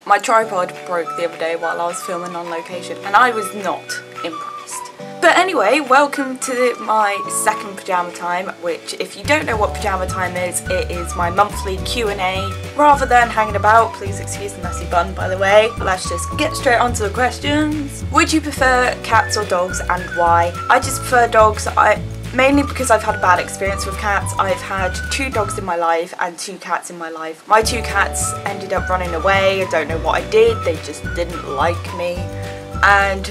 My tripod broke the other day while I was filming on location and I was not impressed. But anyway, welcome to my second pajama time, which if you don't know what pajama time is, it is my monthly Q&A. Rather than hanging about, please excuse the messy bun by the way, let's just get straight onto the questions. Would you prefer cats or dogs and why? I just prefer dogs. Mainly because I've had a bad experience with cats. I've had 2 dogs in my life and 2 cats in my life. My 2 cats ended up running away. I don't know what I did, they just didn't like me. And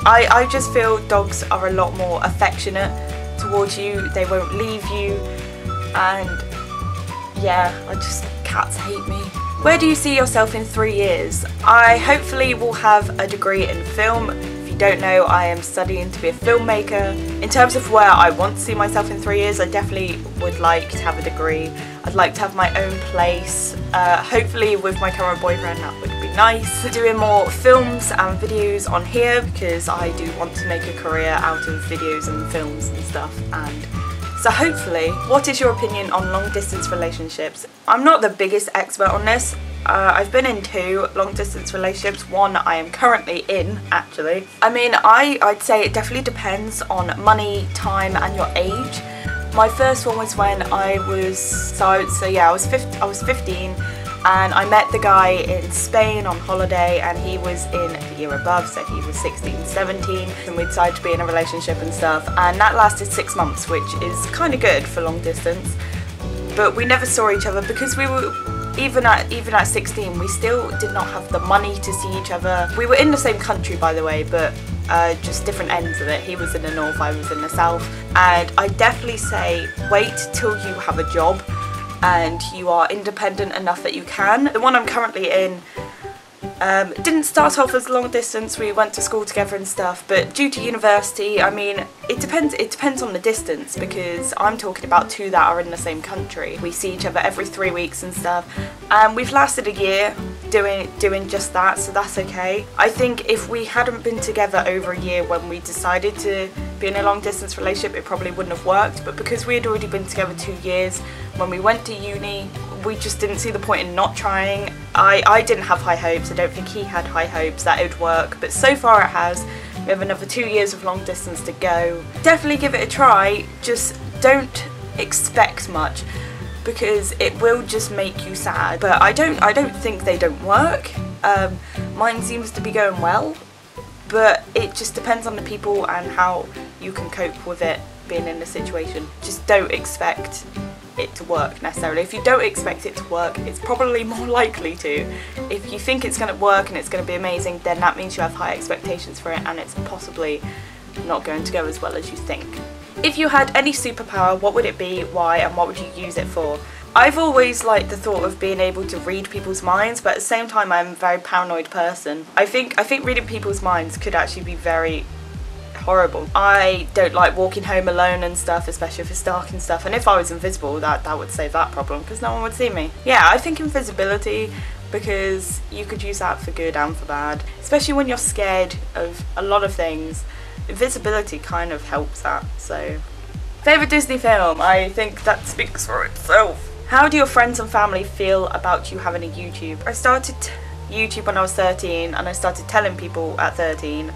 I just feel dogs are a lot more affectionate towards you, they won't leave you, and yeah, cats hate me. Where do you see yourself in 3 years? I hopefully will have a degree in film. If you don't know, I am studying to be a filmmaker. In terms of where I want to see myself in 3 years, I definitely would like to have a degree. I'd like to have my own place, hopefully with my current boyfriend, that would be nice. Doing more films and videos on here because I do want to make a career out of videos and films and stuff. And so hopefully, what is your opinion on long distance relationships? I'm not the biggest expert on this. I've been in 2 long distance relationships, one I am currently in actually. I mean, I'd say it definitely depends on money, time and your age. My first one was when I was, I was 15 and I met the guy in Spain on holiday and he was in the year above, so he was 16, 17 and we decided to be in a relationship and stuff, and that lasted 6 months, which is kind of good for long distance. But we never saw each other because we were, even at 16, we still did not have the money to see each other. We were in the same country by the way, but just different ends of it. He was in the north, I was in the south. And I definitely say wait till you have a job and you are independent enough that you can. The one I'm currently in didn't start off as long distance, we went to school together and stuff, but due to university, I mean, it depends on the distance, because I'm talking about 2 that are in the same country. We see each other every 3 weeks and stuff, and we've lasted a year doing just that, so that's okay. I think if we hadn't been together over a year when we decided to be in a long distance relationship, it probably wouldn't have worked, but because we had already been together 2 years, when we went to uni, we just didn't see the point in not trying. I didn't have high hopes, I don't think he had high hopes that it would work, but so far it has. We have another 2 years of long distance to go. Definitely give it a try, just don't expect much because it will just make you sad. But I don't think they don't work. Mine seems to be going well, but it just depends on the people and how you can cope with it being in the situation. Just don't expect it to work necessarily. If you don't expect it to work, it's probably more likely to. If you think it's going to work and it's going to be amazing, then that means you have high expectations for it and it's possibly not going to go as well as you think. If you had any superpower, what would it be, why, and what would you use it for? I've always liked the thought of being able to read people's minds, but at the same time I'm a very paranoid person. I think reading people's minds could actually be very horrible. I don't like walking home alone and stuff, especially if it's dark and stuff, and if I was invisible, that would save that problem because no one would see me. Yeah, I think invisibility, because you could use that for good and for bad, especially when you're scared of a lot of things. Invisibility kind of helps that. So, favourite Disney film? I think that speaks for itself. How do your friends and family feel about you having a YouTube? I started YouTube when I was 13 and I started telling people at 13.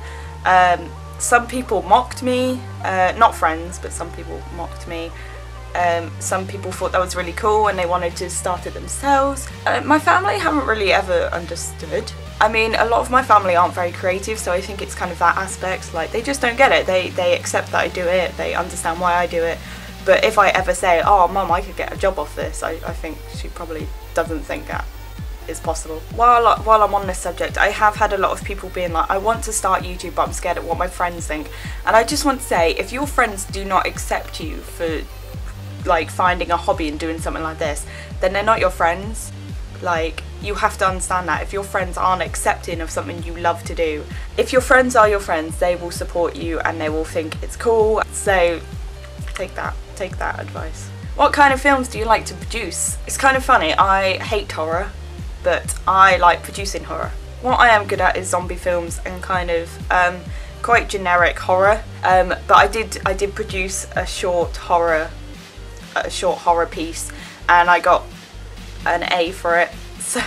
Some people mocked me, not friends, but some people mocked me. Some people thought that was really cool and they wanted to start it themselves. My family haven't really ever understood. I mean, a lot of my family aren't very creative, so I think it's kind of that aspect, like they just don't get it. They accept that I do it, they understand why I do it. But if I ever say, oh mum, I could get a job off this, I think she probably doesn't think that is possible. While I'm on this subject, I have had a lot of people being like, I want to start YouTube but I'm scared of what my friends think. And I just want to say, if your friends do not accept you for like finding a hobby and doing something like this, then they're not your friends. Like, you have to understand that if your friends aren't accepting of something you love to do, if your friends are your friends, they will support you and they will think it's cool. So take that advice. What kind of films do you like to produce? It's kind of funny, I hate horror, but I like producing horror. What I am good at is zombie films and kind of quite generic horror. But I did produce a short horror piece, and I got an A for it. So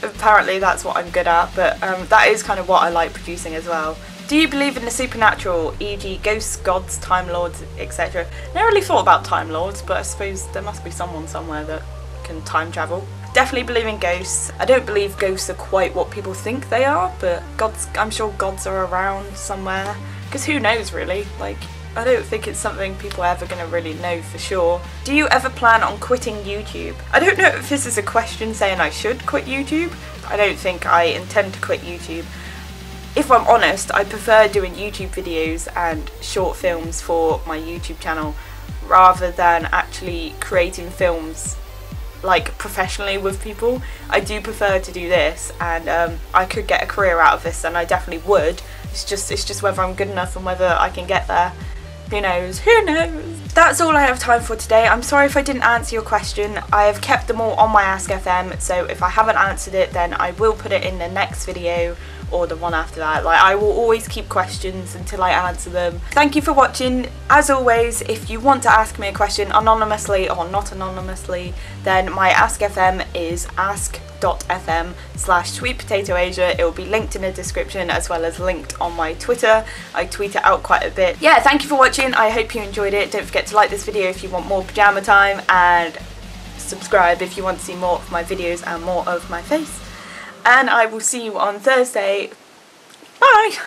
apparently that's what I'm good at, but that is kind of what I like producing as well. Do you believe in the supernatural, e.g. ghosts, gods, time lords, etc.? Never really thought about time lords, but I suppose there must be someone somewhere that can time travel. Definitely believe in ghosts. I don't believe ghosts are quite what people think they are, but gods, I'm sure gods are around somewhere. Because who knows really, like, I don't think it's something people are ever going to really know for sure. Do you ever plan on quitting YouTube? I don't know if this is a question saying I should quit YouTube. I don't think I intend to quit YouTube. If I'm honest, I prefer doing YouTube videos and short films for my YouTube channel rather than actually creating films like professionally with people. I do prefer to do this, and I could get a career out of this, and I definitely would. It's just whether I'm good enough and whether I can get there. Who knows? Who knows? That's all I have time for today. I'm sorry if I didn't answer your question. I have kept them all on my Ask FM, so if I haven't answered it, then I will put it in the next video or the one after that. Like, I will always keep questions until I answer them. Thank you for watching. As always, if you want to ask me a question anonymously or not anonymously, then my Ask FM is ask.fm/sweetpotatoasia. It will be linked in the description as well as linked on my Twitter. I tweet it out quite a bit. Yeah, thank you for watching. I hope you enjoyed it. Don't forget to like this video if you want more pajama time, and subscribe if you want to see more of my videos and more of my face. And I will see you on Thursday. Bye!